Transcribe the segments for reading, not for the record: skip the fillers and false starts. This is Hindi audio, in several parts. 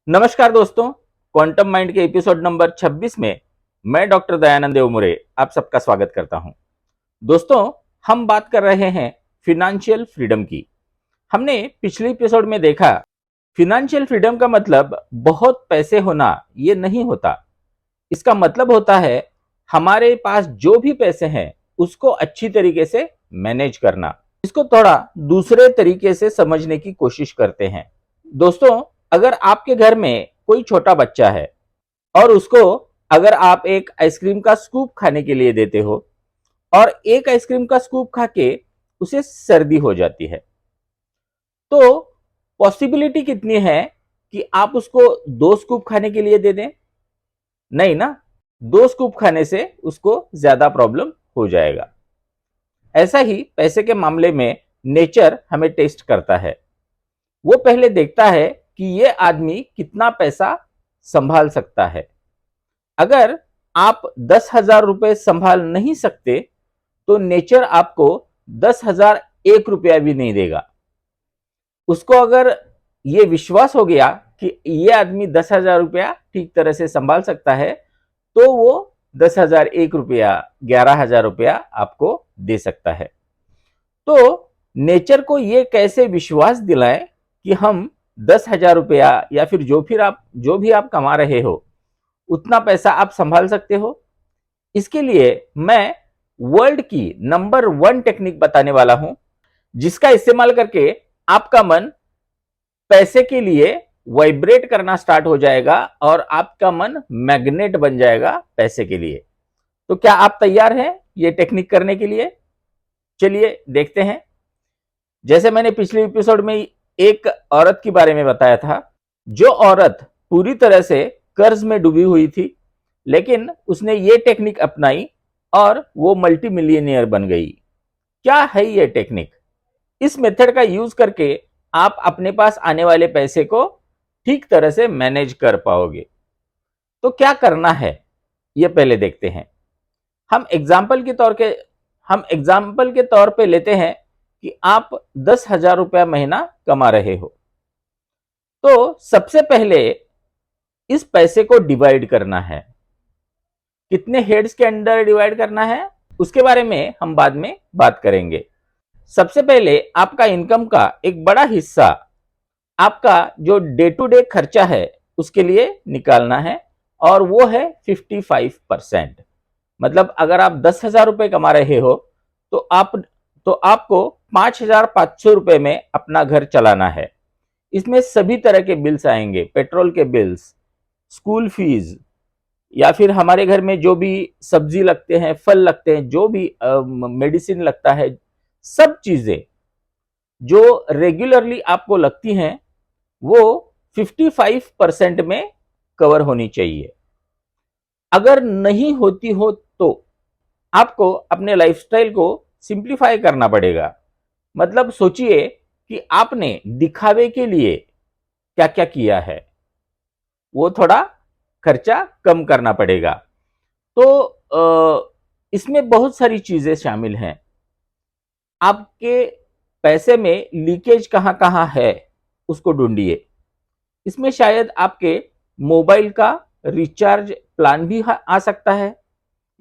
नमस्कार दोस्तों, क्वांटम माइंड के एपिसोड नंबर 26 में मैं डॉक्टर दयानंद देवमुरे आप सबका स्वागत करता हूं। दोस्तों, हम बात कर रहे हैं फिनेंशियल फ्रीडम की। हमने पिछले एपिसोड में देखा फिनेंशियल फ्रीडम का मतलब बहुत पैसे होना ये नहीं होता। इसका मतलब होता है हमारे पास जो भी पैसे हैं उसको अच्छी तरीके से मैनेज करना। इसको थोड़ा दूसरे तरीके से समझने की कोशिश करते हैं। दोस्तों, अगर आपके घर में कोई छोटा बच्चा है और उसको अगर आप एक आइसक्रीम का स्कूप खाने के लिए देते हो और एक आइसक्रीम का स्कूप खा के उसे सर्दी हो जाती है, तो पॉसिबिलिटी कितनी है कि आप उसको 2 स्कूप खाने के लिए दे दें? नहीं ना। 2 स्कूप खाने से उसको ज्यादा प्रॉब्लम हो जाएगा। ऐसा ही पैसे के मामले में नेचर हमें टेस्ट करता है। वो पहले देखता है कि ये आदमी कितना पैसा संभाल सकता है। अगर आप 10,000 रुपए संभाल नहीं सकते तो नेचर आपको 10,001 रुपया भी नहीं देगा। उसको अगर ये विश्वास हो गया कि ये आदमी 10,000 रुपया ठीक तरह से संभाल सकता है तो वो 10,001 रुपया 11,000 रुपया आपको दे सकता है। तो नेचर को ये कैसे विश्वास दिलाएं कि हम 10,000 रुपया या फिर जो भी आप कमा रहे हो उतना पैसा आप संभाल सकते हो? इसके लिए मैं वर्ल्ड की नंबर 1 टेक्निक बताने वाला हूं, जिसका इस्तेमाल करके आपका मन पैसे के लिए वाइब्रेट करना स्टार्ट हो जाएगा और आपका मन मैग्नेट बन जाएगा पैसे के लिए। तो क्या आप तैयार हैं ये टेक्निक करने के लिए? चलिए देखते हैं। जैसे मैंने पिछले एपिसोड में एक औरत के बारे में बताया था, जो औरत पूरी तरह से कर्ज में डूबी हुई थी, लेकिन उसने ये टेक्निक अपनाई और वो मल्टी मिलियनियर बन गई। क्या है ये टेक्निक? इस मेथड का यूज करके आप अपने पास आने वाले पैसे को ठीक तरह से मैनेज कर पाओगे। तो क्या करना है ये पहले देखते हैं। हम एग्जाम्पल के तौर पे लेते हैं कि आप 10,000 रुपया महीना कमा रहे हो। तो सबसे पहले इस पैसे को डिवाइड करना है। कितने हेड्स के अंडर डिवाइड करना है उसके बारे में हम बाद में बात करेंगे। सबसे पहले आपका इनकम का एक बड़ा हिस्सा आपका जो डे टू डे खर्चा है उसके लिए निकालना है, और वो है 55%। मतलब अगर आप 10,000 रुपए कमा रहे हो तो आपको 5,500 रुपए में अपना घर चलाना है। इसमें सभी तरह के बिल्स आएंगे, पेट्रोल के बिल्स, स्कूल फीस, या फिर हमारे घर में जो भी सब्जी लगते हैं, फल लगते हैं, जो भी मेडिसिन लगता है, सब चीजें जो रेगुलरली आपको लगती हैं वो 55% में कवर होनी चाहिए। अगर नहीं होती हो तो आपको अपने लाइफस्टाइल को सिंप्लीफाई करना पड़ेगा। मतलब सोचिए कि आपने दिखावे के लिए क्या क्या किया है, वो थोड़ा खर्चा कम करना पड़ेगा। तो इसमें बहुत सारी चीजें शामिल हैं। आपके पैसे में लीकेज कहां कहां है उसको ढूंढिए। इसमें शायद आपके मोबाइल का रिचार्ज प्लान भी आ सकता है,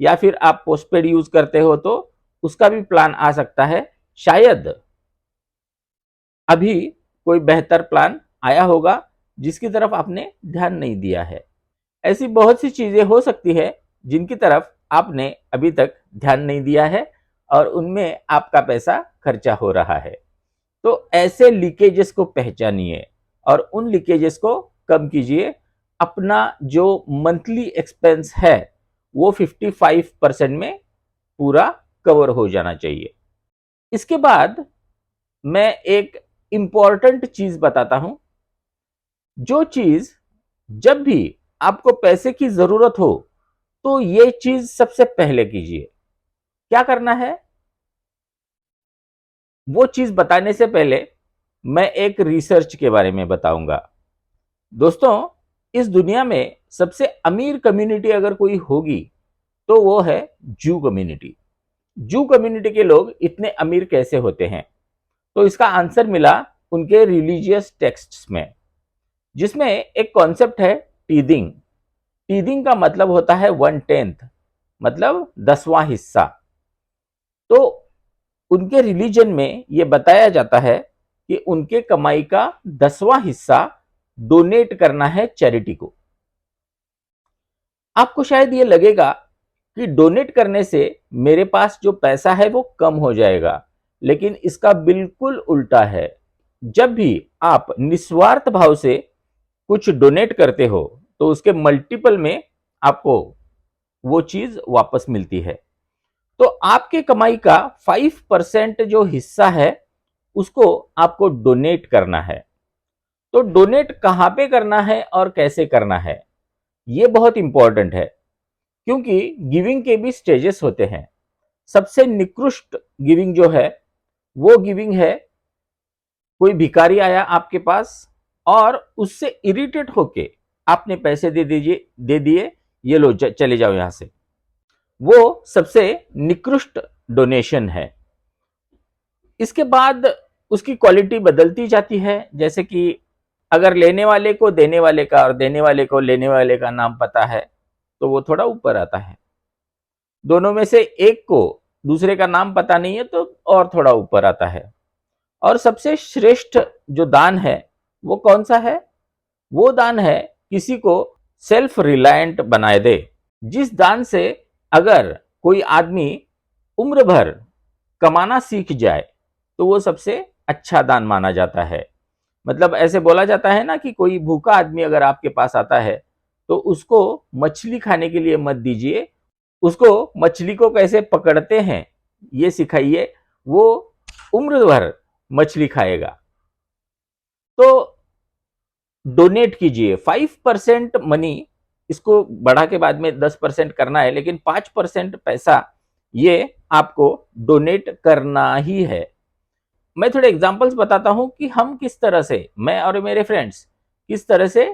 या फिर आप पोस्टपेड यूज करते हो तो उसका भी प्लान आ सकता है। शायद अभी कोई बेहतर प्लान आया होगा जिसकी तरफ आपने ध्यान नहीं दिया है। ऐसी बहुत सी चीजें हो सकती है जिनकी तरफ आपने अभी तक ध्यान नहीं दिया है और उनमें आपका पैसा खर्चा हो रहा है। तो ऐसे लीकेजेस को पहचानिए और उन लीकेजेस को कम कीजिए। अपना जो मंथली एक्सपेंस है वो 55% में पूरा कवर हो जाना चाहिए। इसके बाद मैं एक इंपॉर्टेंट चीज बताता हूं। जो चीज जब भी आपको पैसे की जरूरत हो तो ये चीज सबसे पहले कीजिए। क्या करना है वो चीज बताने से पहले मैं एक रिसर्च के बारे में बताऊंगा। दोस्तों, इस दुनिया में सबसे अमीर कम्युनिटी अगर कोई होगी तो वो है जू कम्युनिटी। जू कम्युनिटी के लोग इतने अमीर कैसे होते हैं? तो इसका आंसर मिला उनके रिलीजियस टेक्स्ट्स में। जिसमें एक कॉन्सेप्ट है टीदिंग। टीदिंग का मतलब होता है 1/10, मतलब 10वां हिस्सा। तो उनके रिलीजन में यह बताया जाता है कि उनके कमाई का 10वां हिस्सा डोनेट करना है चैरिटी को। आपको शायद ये लगेगा कि डोनेट करने से मेरे पास जो पैसा है वो कम हो जाएगा, लेकिन इसका बिल्कुल उल्टा है। जब भी आप निस्वार्थ भाव से कुछ डोनेट करते हो तो उसके मल्टीपल में आपको वो चीज वापस मिलती है। तो आपके कमाई का 5% जो हिस्सा है उसको आपको डोनेट करना है। तो डोनेट कहां पे करना है और कैसे करना है, ये बहुत इंपॉर्टेंट है, क्योंकि गिविंग के भी स्टेजेस होते हैं। सबसे निकृष्ट गिविंग जो है वो गिविंग है, कोई भिखारी आया आपके पास और उससे इरिटेट होके आपने पैसे दे दिए, ये लो चले जाओ यहां से। वो सबसे निकृष्ट डोनेशन है। इसके बाद उसकी क्वालिटी बदलती जाती है, जैसे कि अगर लेने वाले को देने वाले का और देने वाले को लेने वाले का नाम पता है तो वो थोड़ा ऊपर आता है। दोनों में से एक को दूसरे का नाम पता नहीं है तो और थोड़ा ऊपर आता है। और सबसे श्रेष्ठ जो दान है वो कौन सा है? वो दान है किसी को सेल्फ रिलायंट बनाए दे। जिस दान से अगर कोई आदमी उम्र भर कमाना सीख जाए तो वो सबसे अच्छा दान माना जाता है। मतलब ऐसे बोला जाता है ना कि कोई भूखा आदमी अगर आपके पास आता है तो उसको मछली खाने के लिए मत दीजिए, उसको मछली को कैसे पकड़ते हैं ये सिखाइए, वो उम्र भर मछली खाएगा। तो डोनेट कीजिए 5% मनी, इसको बढ़ा के बाद में 10% करना है, लेकिन 5% पैसा ये आपको डोनेट करना ही है। मैं थोड़े एग्जांपल्स बताता हूं कि हम किस तरह से, मैं और मेरे फ्रेंड्स किस तरह से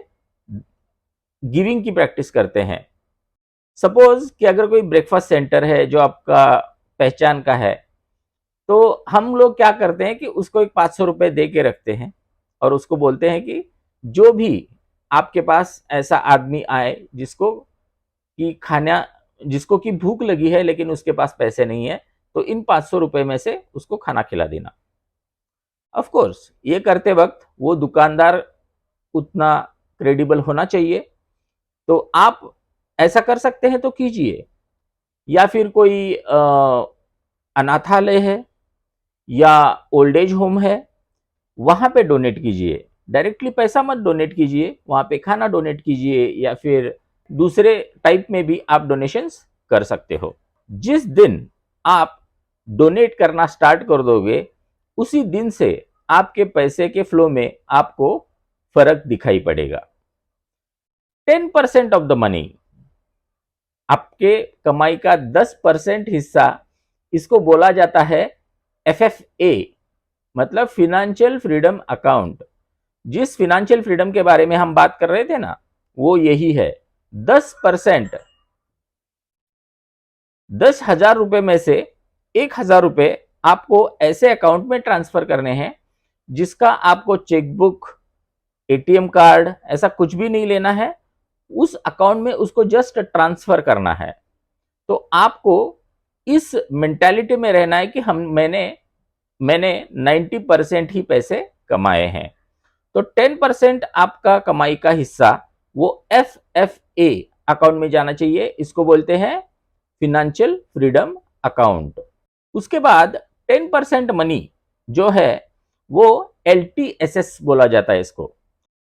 गिविंग की प्रैक्टिस करते हैं। सपोज कि अगर कोई ब्रेकफास्ट सेंटर है जो आपका पहचान का है, तो हम लोग क्या करते हैं कि उसको एक 500 रुपए दे के रखते हैं और उसको बोलते हैं कि जो भी आपके पास ऐसा आदमी आए जिसको कि भूख लगी है लेकिन उसके पास पैसे नहीं है, तो इन 500 रुपए में से उसको खाना खिला देना। ऑफ कोर्स ये करते वक्त वो दुकानदार उतना क्रेडिबल होना चाहिए, तो आप ऐसा कर सकते हैं तो कीजिए। या फिर कोई अनाथालय है या ओल्ड एज होम है, वहां पे डोनेट कीजिए। डायरेक्टली पैसा मत डोनेट कीजिए, वहां पे खाना डोनेट कीजिए या फिर दूसरे टाइप में भी आप डोनेशंस कर सकते हो। जिस दिन आप डोनेट करना स्टार्ट कर दोगे उसी दिन से आपके पैसे के फ्लो में आपको फर्क दिखाई पड़ेगा। 10% ऑफ द मनी, आपके कमाई का 10% हिस्सा, इसको बोला जाता है FFA, मतलब फिनेंशियल फ्रीडम अकाउंट। जिस फिनेंशियल फ्रीडम के बारे में हम बात कर रहे थे ना, वो यही है। 10%, 10,000 रुपए में से 1,000 रुपए आपको ऐसे अकाउंट में ट्रांसफर करने हैं जिसका आपको चेकबुक, ATM कार्ड, ऐसा कुछ भी नहीं लेना है। उस अकाउंट में उसको जस्ट ट्रांसफर करना है। तो आपको इस मेंटालिटी में रहना है कि मैंने 90% ही पैसे कमाए हैं। तो 10% आपका कमाई का हिस्सा वो FFA अकाउंट में जाना चाहिए। इसको बोलते हैं फिनेंशियल फ्रीडम अकाउंट। उसके बाद 10% मनी जो है वो LTSS बोला जाता है, इसको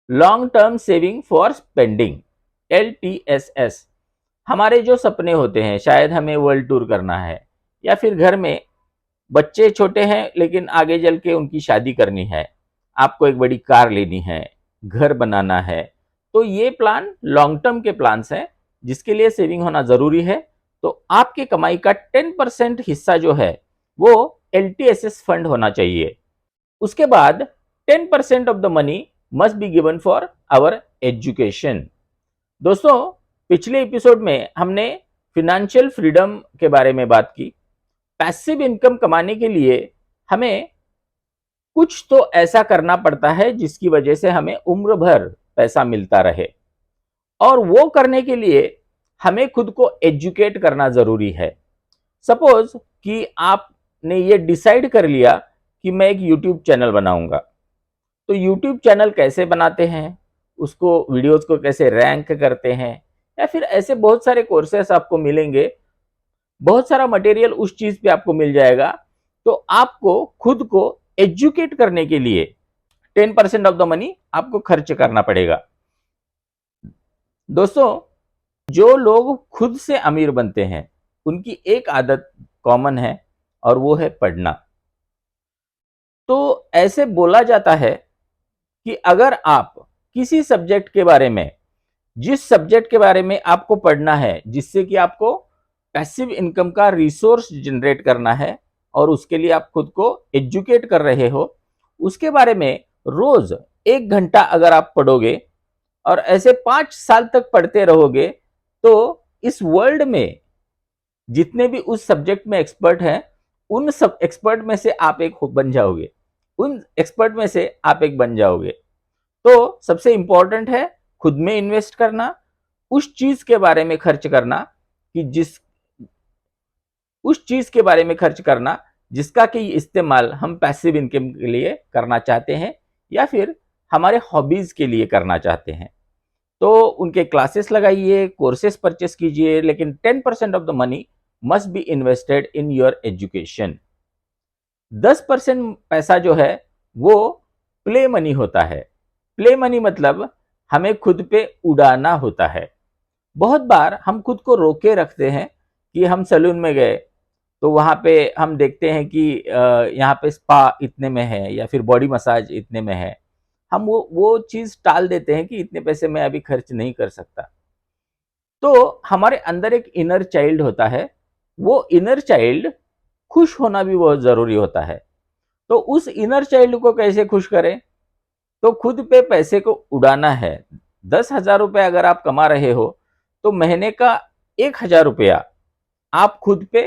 long term saving for spending, LTSS। हमारे जो सपने होते हैं, शायद हमें वर्ल्ड टूर करना है या फिर घर में बच्चे छोटे हैं लेकिन आगे चल के उनकी शादी करनी है, आपको एक बड़ी कार लेनी है, घर बनाना है, तो ये प्लान लॉन्ग टर्म के प्लान्स हैं जिसके लिए सेविंग होना जरूरी है। तो आपके कमाई का 10% हिस्सा जो है वो LTSS फंड होना चाहिए। उसके बाद 10% of the money must be given for our education. दोस्तों, पिछले एपिसोड में हमने फिनेंशियल फ्रीडम के बारे में बात की। पैसिव इनकम कमाने के लिए हमें कुछ तो ऐसा करना पड़ता है जिसकी वजह से हमें उम्र भर पैसा मिलता रहे। और वो करने के लिए हमें खुद को एजुकेट करना जरूरी है। सपोज कि आपने ये डिसाइड कर लिया कि मैं एक यूट्यूब चैनल बनाऊंगा, तो यूट्यूब चैनल कैसे बनाते हैं, उसको वीडियोस को कैसे रैंक करते हैं, या फिर ऐसे बहुत सारे कोर्सेस आपको मिलेंगे, बहुत सारा मटेरियल उस चीज पे आपको मिल जाएगा। तो आपको खुद को एजुकेट करने के लिए 10% ऑफ द मनी आपको खर्च करना पड़ेगा। दोस्तों, जो लोग खुद से अमीर बनते हैं उनकी एक आदत कॉमन है, और वो है पढ़ना। तो ऐसे बोला जाता है कि अगर आप किसी सब्जेक्ट के बारे में, जिस सब्जेक्ट के बारे में आपको पढ़ना है, जिससे कि आपको पैसिव इनकम का रिसोर्स जनरेट करना है और उसके लिए आप खुद को एजुकेट कर रहे हो, उसके बारे में रोज 1 घंटा अगर आप पढ़ोगे और ऐसे 5 साल तक पढ़ते रहोगे, तो इस वर्ल्ड में जितने भी उस सब्जेक्ट में एक्सपर्ट हैं, उन सब एक्सपर्ट में से आप एक बन जाओगे, उन एक्सपर्ट में से आप एक बन जाओगे। तो सबसे इंपॉर्टेंट है खुद में इन्वेस्ट करना, उस चीज के बारे में खर्च करना कि उस चीज के बारे में खर्च करना जिसका कि इस्तेमाल हम पैसिव इनकम के लिए करना चाहते हैं या फिर हमारे हॉबीज के लिए करना चाहते हैं। तो उनके क्लासेस लगाइए, कोर्सेस परचेस कीजिए, लेकिन 10% of the money must be invested in your education. 10% पैसा जो है वो प्ले मनी होता है। प्ले मनी मतलब हमें खुद पे उड़ाना होता है। बहुत बार हम खुद को रोके रखते हैं कि हम सैलून में गए तो वहां पे हम देखते हैं कि यहाँ पे स्पा इतने में है या फिर बॉडी मसाज इतने में है। हम वो चीज टाल देते हैं कि इतने पैसे मैं अभी खर्च नहीं कर सकता। तो हमारे अंदर एक इनर चाइल्ड होता है, वो इनर चाइल्ड खुश होना भी बहुत जरूरी होता है। तो उस इनर चाइल्ड को कैसे खुश करें? तो खुद पे पैसे को उड़ाना है। 10,000 रुपए अगर आप कमा रहे हो तो महीने का 1,000 रुपया आप खुद पे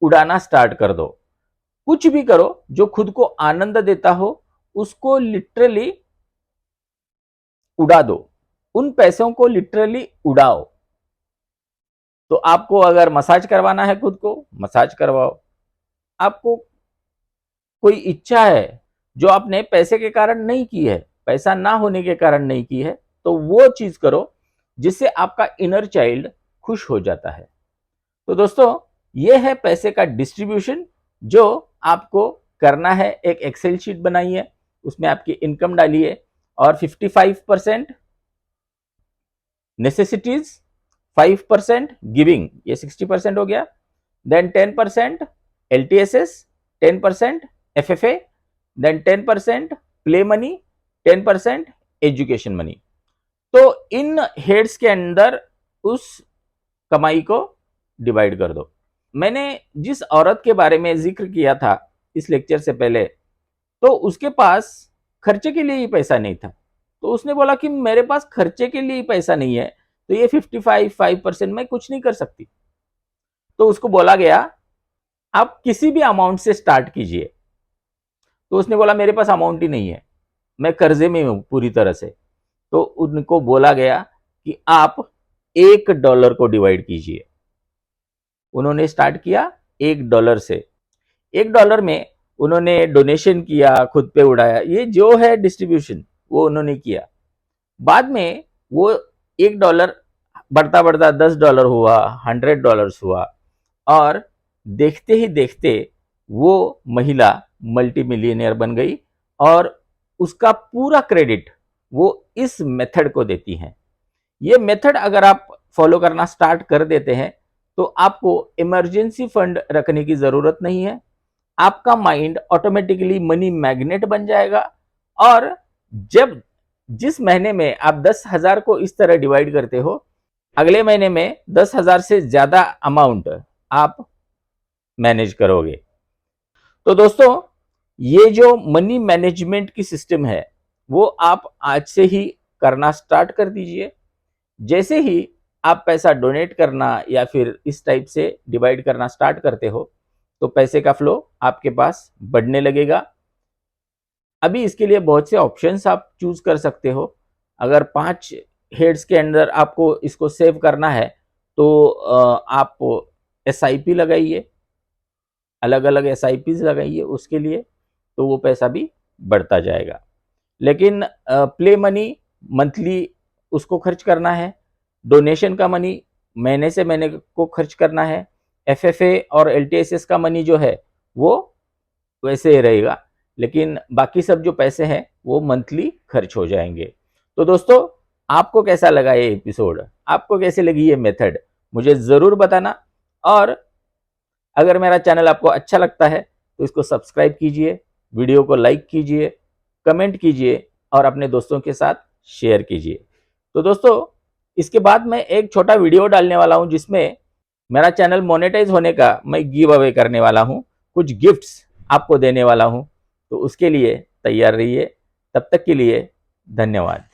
उड़ाना स्टार्ट कर दो। कुछ भी करो जो खुद को आनंद देता हो, उसको लिटरली उड़ा दो। उन पैसों को लिटरली उड़ाओ। तो आपको अगर मसाज करवाना है खुद को, मसाज करवाओ। आपको कोई इच्छा है जो आपने पैसे के कारण नहीं की है, पैसा ना होने के कारण नहीं की है, तो वो चीज करो जिससे आपका इनर चाइल्ड खुश हो जाता है। तो दोस्तों, ये है पैसे का डिस्ट्रीब्यूशन जो आपको करना है। एक एक्सेल शीट बनाइए, उसमें आपकी इनकम डालिए और 55% नेसेसिटीज, 5% गिविंग, ये 60% हो गया। Then 10% LTSS, 10% FFA, then 10% play money, 10% education money. तो इन हेड्स के अंदर उस कमाई को डिवाइड कर दो। मैंने जिस औरत के बारे में जिक्र किया था इस लेक्चर से पहले, तो उसके पास खर्चे के लिए ही पैसा नहीं था। तो उसने बोला कि मेरे पास खर्चे के लिए ही पैसा नहीं है, तो ये 55% मैं कुछ नहीं कर सकती। तो उसको बोला गया आप किसी भी अमाउंट से स्टार्ट कीजिए। तो उसने बोला मेरे पास अमाउंट ही नहीं है, मैं कर्जे में हूं पूरी तरह से। तो उनको बोला गया कि आप $1 को डिवाइड कीजिए। उन्होंने स्टार्ट किया $1 से। $1 में उन्होंने डोनेशन किया, खुद पे उड़ाया। ये जो है डिस्ट्रीब्यूशन वो उन्होंने किया। बाद में वो $1 बढ़ता बढ़ता $10 हुआ, $100 हुआ, और देखते ही देखते वो महिला मल्टी मिलियनियर बन गई। और उसका पूरा क्रेडिट वो इस मेथड को देती हैं। ये मेथड अगर आप फॉलो करना स्टार्ट कर देते हैं तो आपको इमरजेंसी फंड रखने की जरूरत नहीं है। आपका माइंड ऑटोमेटिकली मनी मैग्नेट बन जाएगा। और जब जिस महीने में आप 10,000 को इस तरह डिवाइड करते हो, अगले महीने में 10,000 से ज्यादा अमाउंट आप मैनेज करोगे। तो दोस्तों, ये जो मनी मैनेजमेंट की सिस्टम है वो आप आज से ही करना स्टार्ट कर दीजिए। जैसे ही आप पैसा डोनेट करना या फिर इस टाइप से डिवाइड करना स्टार्ट करते हो तो पैसे का फ्लो आपके पास बढ़ने लगेगा। अभी इसके लिए बहुत से ऑप्शंस आप चूज कर सकते हो। अगर 5 हेड्स के अंदर आपको इसको सेव करना है तो आप एसआईपी लगाइए, अलग अलग एसआईपीज लगाइए उसके लिए, तो वो पैसा भी बढ़ता जाएगा। लेकिन प्ले मनी मंथली उसको खर्च करना है, डोनेशन का मनी महीने से महीने को खर्च करना है, एफएफए और एलटीएसएस का मनी जो है वो वैसे ही रहेगा, लेकिन बाकी सब जो पैसे हैं वो मंथली खर्च हो जाएंगे। तो दोस्तों, आपको कैसा लगा ये एपिसोड, आपको कैसे लगी ये मेथड, मुझे ज़रूर बताना। और अगर मेरा चैनल आपको अच्छा लगता है तो इसको सब्सक्राइब कीजिए, वीडियो को लाइक कीजिए, कमेंट कीजिए और अपने दोस्तों के साथ शेयर कीजिए। तो दोस्तों, इसके बाद मैं एक छोटा वीडियो डालने वाला हूं जिसमें मेरा चैनल मोनेटाइज होने का मैं गिव अवे करने वाला हूं, कुछ गिफ्ट्स आपको देने वाला हूं, तो उसके लिए तैयार रहिए। तब तक के लिए धन्यवाद।